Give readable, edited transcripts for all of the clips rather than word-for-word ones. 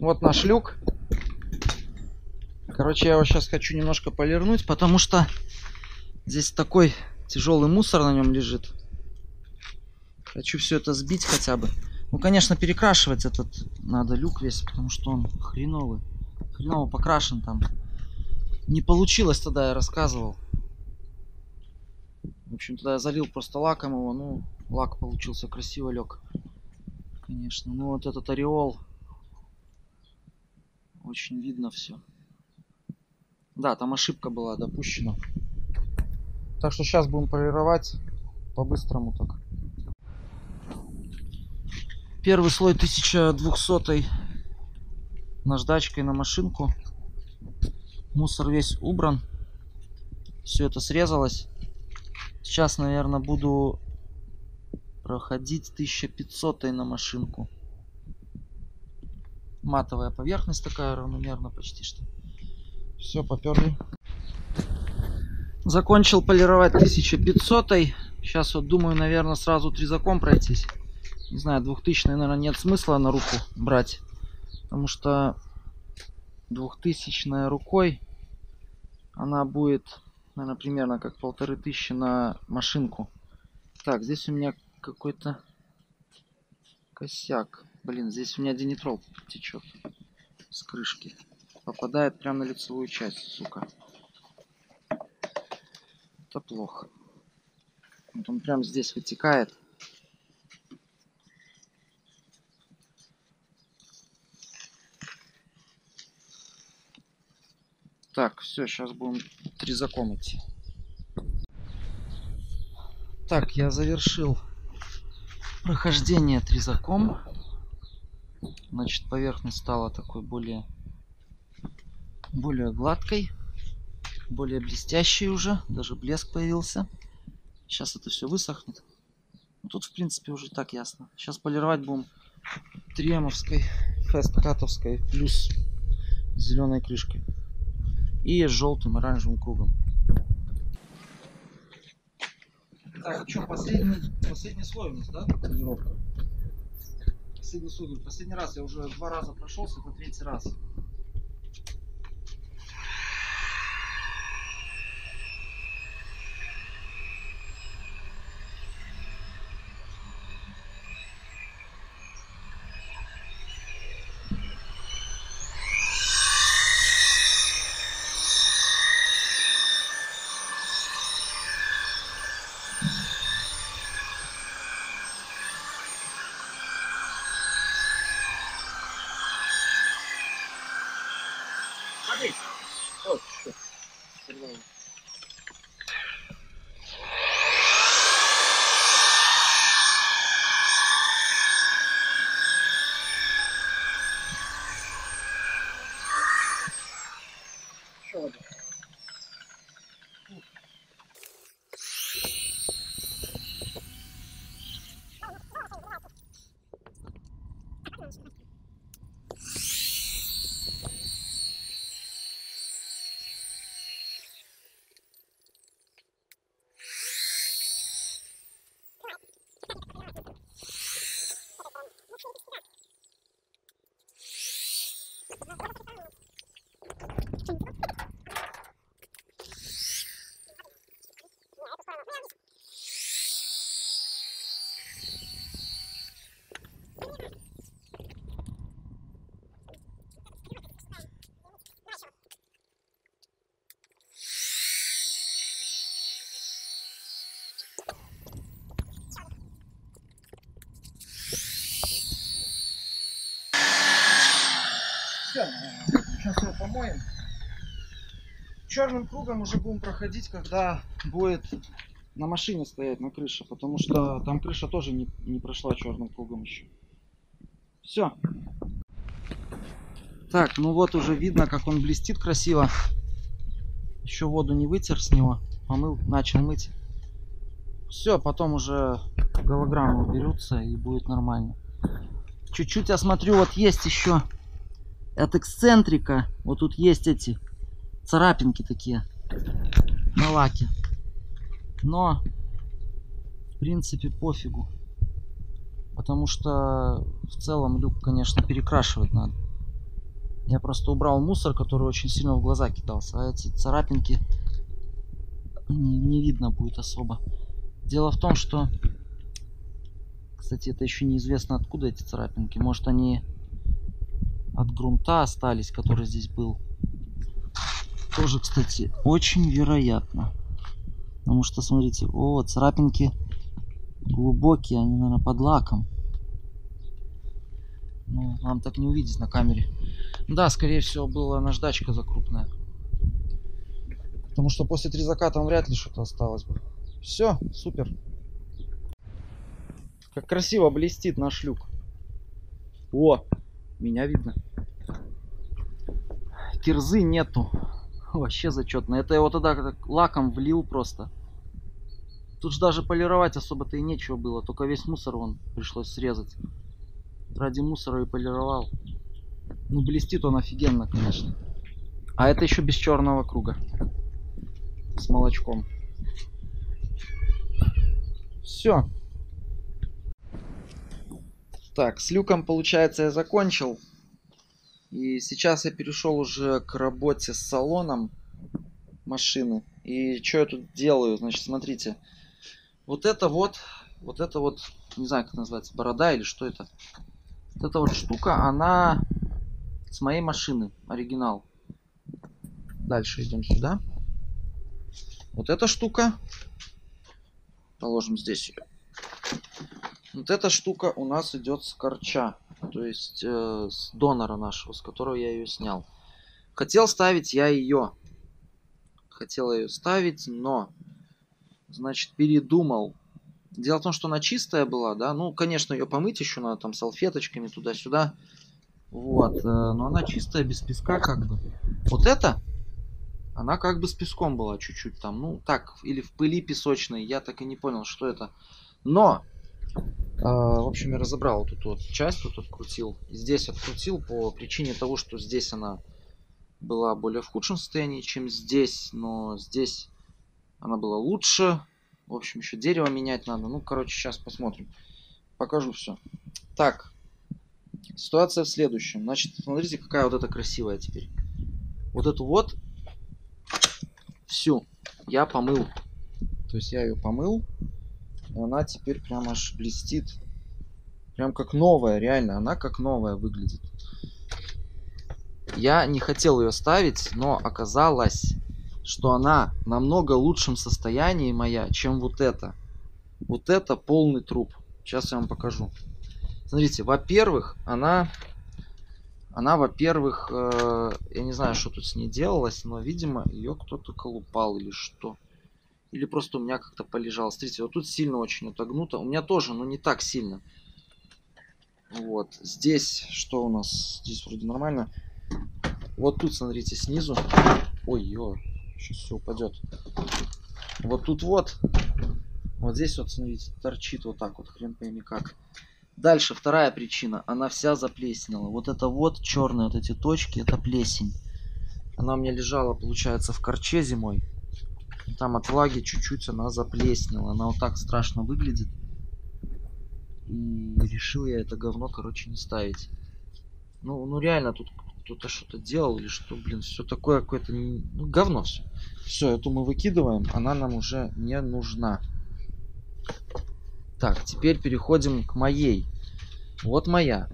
Вот наш люк. Короче, я его сейчас хочу немножко полирнуть, потому что здесь такой тяжелый мусор на нем лежит. Хочу все это сбить хотя бы. Ну, конечно, перекрашивать этот надо люк весь, потому что он хреновый. Хреново покрашен там. Не получилось тогда, я рассказывал. В общем, тогда я залил просто лаком его. Ну, лак получился, красиво лег. Конечно. Ну, вот этот ореол. Очень видно все. Да, там ошибка была допущена. Так что сейчас будем полировать по-быстрому так. Первый слой 1200 наждачкой на машинку. Мусор весь убран. Все это срезалось. Сейчас, наверное, буду проходить 1500 на машинку. Матовая поверхность такая, равномерно почти что. Все, поперли. Закончил полировать 1500. Сейчас вот думаю, наверное, сразу тризаком пройтись. Не знаю, 2000, наверное, нет смысла на руку брать. Потому что 2000 рукой она будет, наверное, примерно как 1500 на машинку. Так, здесь у меня какой-то косяк. Блин, здесь у меня денитрол течет с крышки. Попадает прямо на лицевую часть, сука. Это плохо. Вот он прямо здесь вытекает. Так, все, сейчас будем тризаком идти. Так, я завершил прохождение тризаком. Значит, поверхность стала такой более гладкой, более блестящей уже. Даже блеск появился. Сейчас это все высохнет. Ну, тут, в принципе, уже так ясно. Сейчас полировать будем 3М-овской, фесткатовской, плюс с зеленой крышкой. И с желтым оранжевым кругом. Так, что, последний слой у нас, да? Полировка. Последний слой. Последний раз я уже 2 раза прошелся, это 3-й раз. Смотри. Вот, что. Еще один. Все, сейчас его помоем. Черным кругом уже будем проходить, когда будет на машине стоять на крыше, потому что там крыша тоже не прошла черным кругом еще. Все. Так, ну вот уже видно, как он блестит красиво. Еще воду не вытер с него. Помыл, начал мыть. Все, потом уже голограммы уберутся и будет нормально. Чуть-чуть я смотрю, вот есть еще от эксцентрика. Вот тут есть эти царапинки такие на лаке. Но в принципе пофигу. Потому что в целом люк, конечно, перекрашивать надо. Я просто убрал мусор, который очень сильно в глаза кидался. А эти царапинки не видно будет особо. Дело в том, что... Кстати, это еще неизвестно, откуда эти царапинки. Может, они от грунта остались, который здесь был. Тоже, кстати, очень вероятно. Потому что, смотрите, о, царапинки глубокие, они, наверное, под лаком. Ну, вам так не увидеть на камере. Да, скорее всего, была наждачка закрупная. Потому что после трезака там вряд ли что-то осталось бы. Все, супер. Как красиво блестит наш люк. О, меня видно. Кирзы нету. Вообще зачетно. Это я его тогда как лаком влил просто. Тут же даже полировать особо-то и нечего было. Только весь мусор вон пришлось срезать. Ради мусора и полировал. Ну, блестит он офигенно, конечно. А это еще без черного круга. С молочком. Все. Так, с люком, получается, я закончил. И сейчас я перешел уже к работе с салоном машины. И что я тут делаю? Значит, смотрите. Вот это вот, не знаю, как называется, борода или что это. Вот эта вот штука, она с моей машины, оригинал. Дальше идем сюда. Вот эта штука, положим здесь ее. Вот эта штука у нас идет с корча, то есть с донора нашего, с которого я ее снял. Хотел ставить я ее. Хотел ее ставить, но, значит, передумал. Дело в том, что она чистая была, да. Ну, конечно, ее помыть еще надо там салфеточками туда-сюда. Вот, но она чистая, без песка как бы. Вот это, она как бы с песком была чуть-чуть там. Ну, так, или в пыли песочной, я так и не понял, что это. Но, в общем, я разобрал вот эту вот часть, тут открутил. Здесь открутил по причине того, что здесь она была более в худшем состоянии, чем здесь. Но здесь она была лучше. В общем, еще дерево менять надо. Ну, короче, сейчас посмотрим. Покажу все. Так. Ситуация в следующем. Значит, смотрите, какая вот эта красивая теперь. Вот эту вот всю я помыл. То есть я ее помыл. И она теперь прям аж блестит. Прям как новая, реально. Она как новая выглядит. Я не хотел ее ставить, но оказалось, что она в намного лучшем состоянии моя, чем вот это. Вот это полный труп. Сейчас я вам покажу. Смотрите, во-первых, она, во-первых, я не знаю, что тут с ней делалось, но, видимо, ее кто-то колупал или что. Или просто у меня как-то полежал. Смотрите, вот тут сильно очень отогнуто. У меня тоже, но не так сильно. Вот. Здесь, что у нас? Здесь вроде нормально. Вот тут, смотрите, снизу. Ой-ё, сейчас все упадет. Вот тут вот. Вот здесь вот, смотрите, торчит вот так вот, хрен пойми как. Дальше, вторая причина. Она вся заплеснела. Вот это вот черные вот эти точки, это плесень. Она у меня лежала, получается, в корче зимой. Там от влаги чуть-чуть она заплеснела. Она вот так страшно выглядит. И решил я это говно, короче, не ставить. Ну реально, тут кто-то что-то делал или что, блин, все такое какое-то, ну, говно все. Все, эту мы выкидываем, она нам уже не нужна. Так, теперь переходим к моей. Вот моя.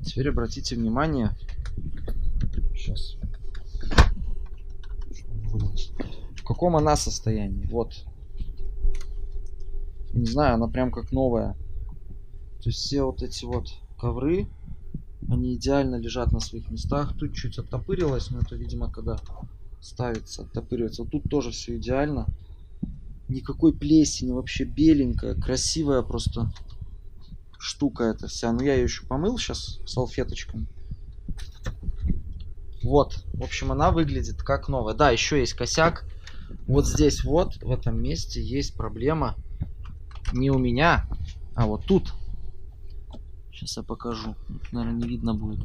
Теперь обратите внимание. Сейчас. В каком она состоянии? Вот. Не знаю, она прям как новая. То есть все вот эти вот ковры, они идеально лежат на своих местах. Тут чуть оттопырилось, но это, видимо, когда ставится, оттопыривается. Вот тут тоже все идеально. Никакой плесени, вообще беленькая, красивая просто штука эта вся. Ну, я ее еще помыл сейчас салфеточками. Вот, в общем, она выглядит как новая. Да, еще есть косяк. Вот здесь вот, в этом месте есть проблема. Не у меня, а вот тут. Сейчас я покажу. Наверное, не видно будет.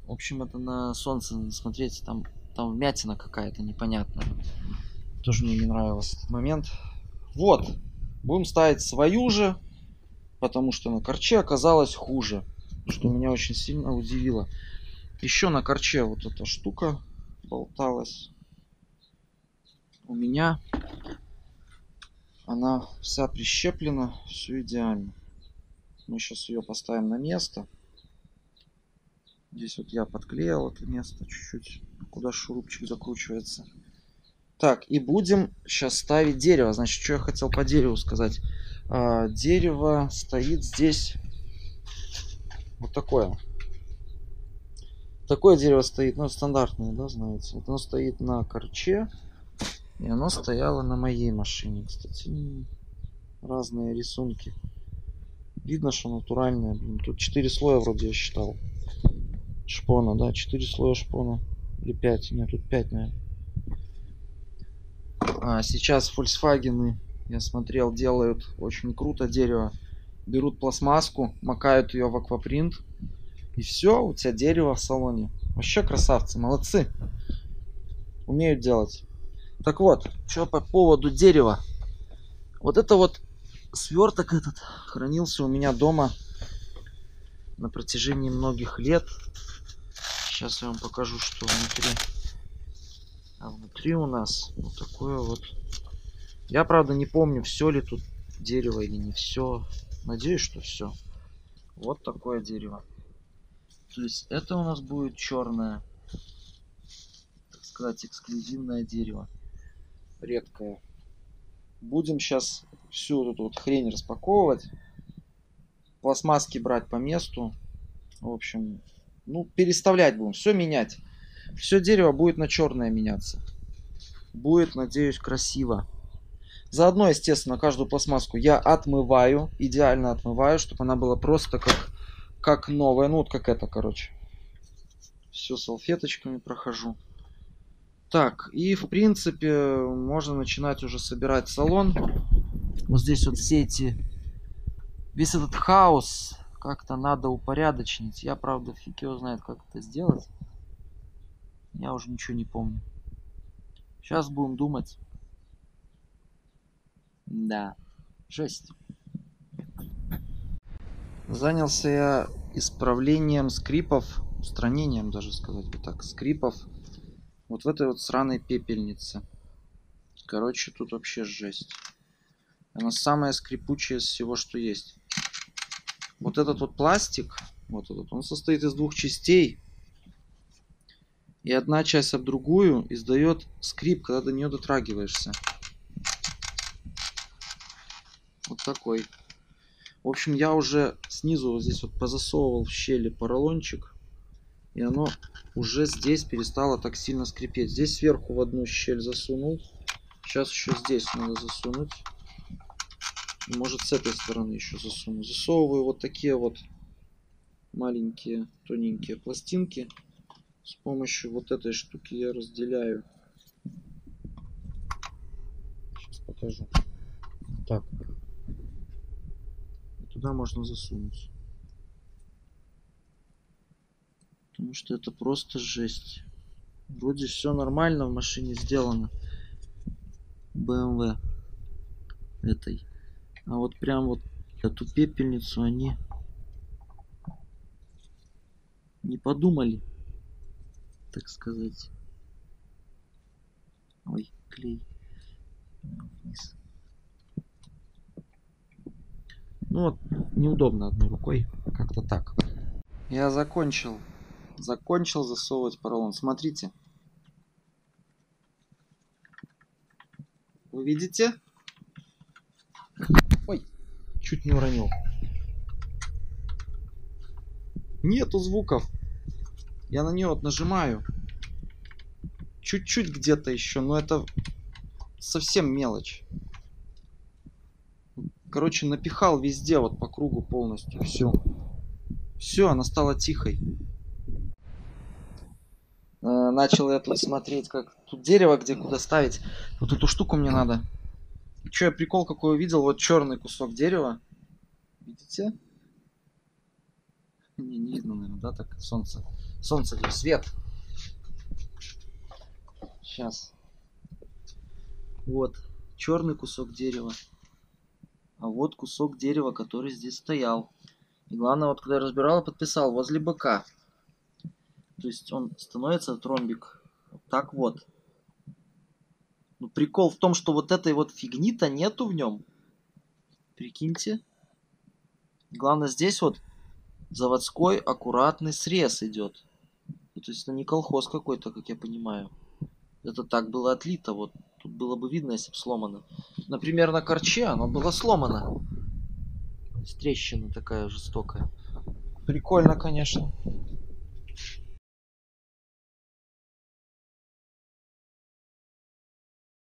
В общем, это на солнце смотреть. Там вмятина какая-то непонятная. Тоже мне не нравился этот момент. Вот. Будем ставить свою же. Потому что на корче оказалось хуже. Что меня очень сильно удивило. Еще на корче вот эта штука болталась. У меня она вся прищеплена, все идеально. Мы сейчас ее поставим на место. Здесь вот я подклеил это место чуть-чуть, куда шурупчик закручивается. Так, и будем сейчас ставить дерево. Значит, что я хотел по дереву сказать. Дерево стоит здесь вот такое. Такое дерево стоит, ну, стандартное, да, знаете. Вот оно стоит на корче. И оно стояло на моей машине, кстати. Разные рисунки. Видно, что натуральное. Тут 4 слоя вроде я считал. Шпона, да, 4 слоя шпона. Или 5, нет, тут 5, наверное. Сейчас Volkswagen, я смотрел, делают очень круто дерево. Берут пластмасску, макают ее в аквапринт. И все, у тебя дерево в салоне. Вообще красавцы, молодцы. Умеют делать. Так вот, что по поводу дерева. Вот это вот сверток этот хранился у меня дома на протяжении многих лет. Сейчас я вам покажу, что внутри. А внутри у нас вот такое вот. Я, правда, не помню, все ли тут дерево или не все. Надеюсь, что все. Вот такое дерево. То есть это у нас будет черное, так сказать, эксклюзивное дерево. Редкое. Будем сейчас всю эту вот хрень распаковывать. Пластмасски брать по месту. В общем, ну, переставлять будем. Все менять. Все дерево будет на черное меняться. Будет, надеюсь, красиво. Заодно, естественно, каждую пластмасску я отмываю. Идеально отмываю, чтобы она была просто как новая. Ну, вот как это, короче. Все салфеточками прохожу. Так, и в принципе можно начинать уже собирать салон. Вот здесь вот все эти... Весь этот хаос как-то надо упорядочить. Я, правда, фиг его знает, как это сделать. Я уже ничего не помню. Сейчас будем думать. Да, жесть. Занялся я исправлением скрипов, устранением даже сказать бы так, скрипов вот в этой вот сраной пепельнице. Короче, тут вообще жесть. Она самая скрипучая из всего, что есть. Вот этот вот пластик, вот этот, он состоит из двух частей. И одна часть об другую издает скрип, когда до нее дотрагиваешься. Вот такой. В общем, я уже снизу вот здесь вот позасовывал в щели поролончик. И оно уже здесь перестало так сильно скрипеть. Здесь сверху в одну щель засунул. Сейчас еще здесь надо засунуть. И может с этой стороны еще засуну. Засовываю вот такие вот маленькие тоненькие пластинки. С помощью вот этой штуки я разделяю. Сейчас покажу. Так. И туда можно засунуть. Потому что это просто жесть. Вроде все нормально в машине сделано. BMW этой. А вот прям вот эту пепельницу они не подумали, так сказать. Ой, клей. Вниз. Ну вот, неудобно одной рукой. Как-то так. Я закончил засовывать поролон. Смотрите. Вы видите? Ой, чуть не уронил. Нету звуков. Я на нее вот нажимаю. Чуть-чуть где-то еще, но это совсем мелочь. Короче, напихал везде, вот по кругу полностью. Все. Все, она стала тихой. Начал я тут смотреть, как тут дерево, где куда ставить. Вот эту штуку мне надо. Че, я прикол какой увидел? Вот черный кусок дерева. Видите? Не видно, наверное, да, так солнце. Солнце, говорю, свет. Сейчас. Вот. Черный кусок дерева. А вот кусок дерева, который здесь стоял. И главное, вот когда я разбирал, я подписал возле быка. То есть он становится ромбик. Вот так вот. Ну, прикол в том, что вот этой вот фигни-то нету в нем. Прикиньте. Главное, здесь вот заводской аккуратный срез идет. То есть это не колхоз какой-то, как я понимаю. Это так было отлито. Вот тут было бы видно, если бы сломано. Например, на корче оно было сломано. То есть трещина такая жестокая. Прикольно, конечно.